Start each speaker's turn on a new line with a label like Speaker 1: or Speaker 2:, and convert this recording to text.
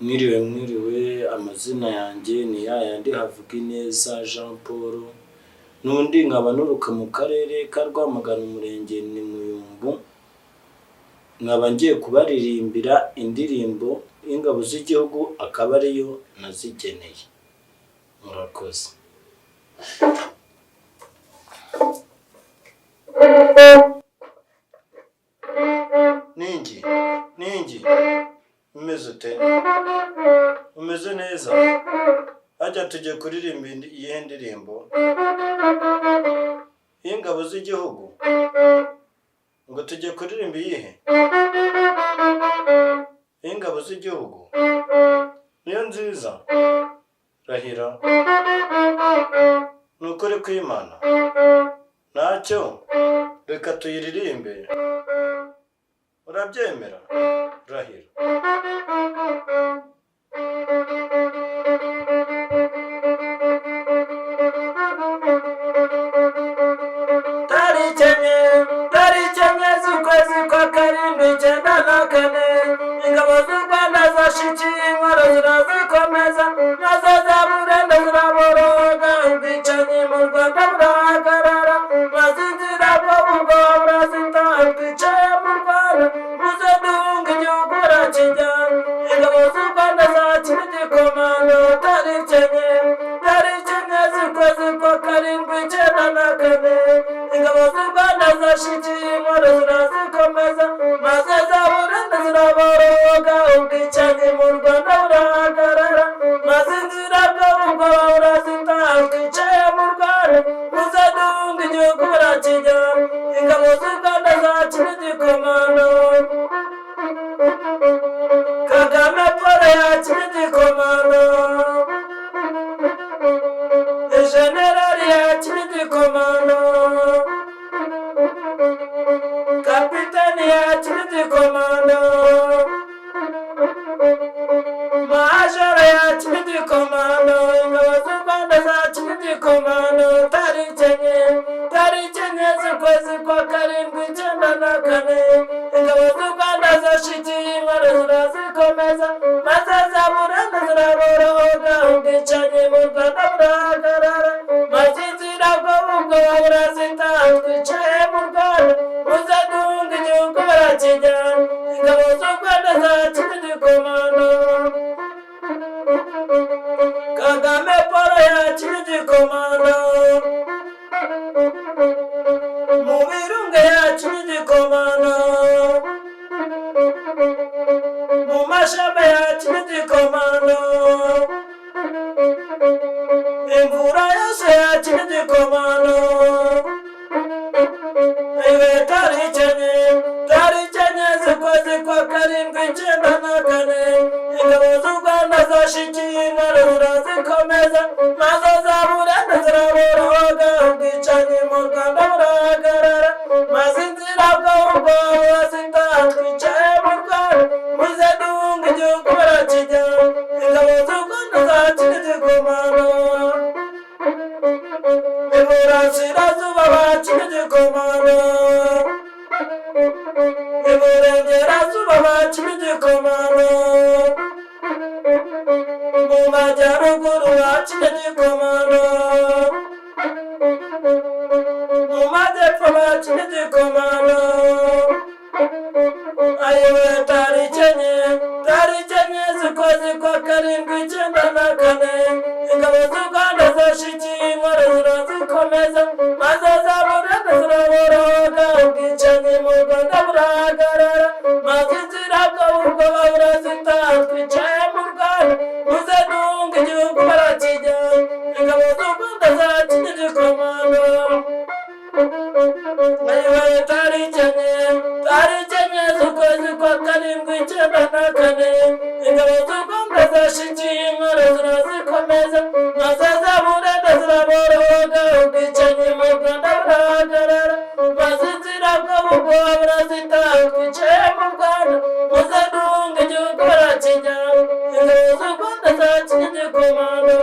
Speaker 1: Mwiriwe amazina yanjye ni yayandi Havugiyineza Jean Paul, n'undi nkaba nuruka mu karere ka Rwamagana umurenge ni Muyumbu, nkaba ngiye kubaririmbira indirimbo y'ingabo z'igihugu akaba ariyo nazigeneye. Murakoze. Ningi umeze ute? Umeze neza? Hajya tujye kuririmba iyi ndirimbo y'ingabo z'igihugu, ngo tujye kuririmba iyihe? Y'ingabo z'igihugu niyo nziza. Rahira nukuri kw'Imana. Ntacyo, reka tuyiririmbe. Urabyemera? Rahira. Taricyenye z'ukwezi kwa karindwi 94, ingabo z'u Rwanda zashikiye inkoro zirazikomeza, maze zaburenda ziraboroga, ubwicanyi mu Rwanda burahagarara, maze inzira bwo burazitaha, twicaye mu Rwanda muze duhunga igihugu urakijyana, ingabo z'u Rwanda zakira igikomando. Taricyenye z'ukwezi kwa karindwi 94, ingabo z'u Rwanda zashikiye inkoro zirazikomeza, maze zaburenda ziraboroga, ubwicanyi mu Rwanda burahagarara, maze inzira bwo burazitaha, twicaye mu Rwanda muze duhunga igihugu urakijyana, ingabo z'u Rwanda zakira igikomando. Kagame Paul yakira igikomando, Generali yakira igikomando, Kapiteni yakira igikomando, Majoro yakira igikomando, ingabo z'u Rwanda zakira igikomando. Taricyenye z'ukwezi kwa karindwi 94, ingabo z'u Rwanda zashikiye inkoro zirazikomeza, maze zaburenda ziraboroga, ubwicanyi mu Rwanda burahagarara, maze inzira bwo burazitaha, twicaye mu Rwanda muze duhunga igihugu urakijyana, ingabo z'u Rwanda zakira igikomando. Kagame Paul yakira igikomando, mu Birunga yakira igikomando, mu Mashamba yakira igikomando, imvura yose yakira igikomando. Taricyenye z'ukwezi kwa karindwi 94, ingabo z'u Rwanda zashikiye inkoro zirazikomeza, maze zaburenda ziraboroga, ubwicanyi mu Rwanda burahagarara, maze inzira bwo burazitaha, twicaye mu Rwanda muze duhunga igihugu urakijyana, ingabo z'u Rwanda zakira igikomando. Iburasirazuba bakira igikomando, Iburengerazuba bakira igikomando, mu Majyaruguru bakira igikomando, mu Majyepfo bakira igikomando. Ayiwe taricyenye z'ukwezi kwa karindwi 94, ingabo z'u Rwanda zashikiye inkoro zirazikomeza, maze zaburenda ziraboroga, ubwicanyi mu Rwanda burahagarara, maze inzira bwo burazitaha, twicaye mu Rwanda muze duhunga igihugu urakijyana, ingabo z'u Rwanda zakira igikomando. Ayiwe taricyenye z'ukwezi kwa karindwi 94, ingabo z'u Rwanda zashikiye inkoro zirazikomeza, maze zaburenda ziraboroga, ubwicanyi mu Rwanda burahagarara, maze inzira bwo burazitaha, twicaye mu Rwanda muze duhunga igihugu urakijyana, ingabo z'u Rwanda zakira igikomando.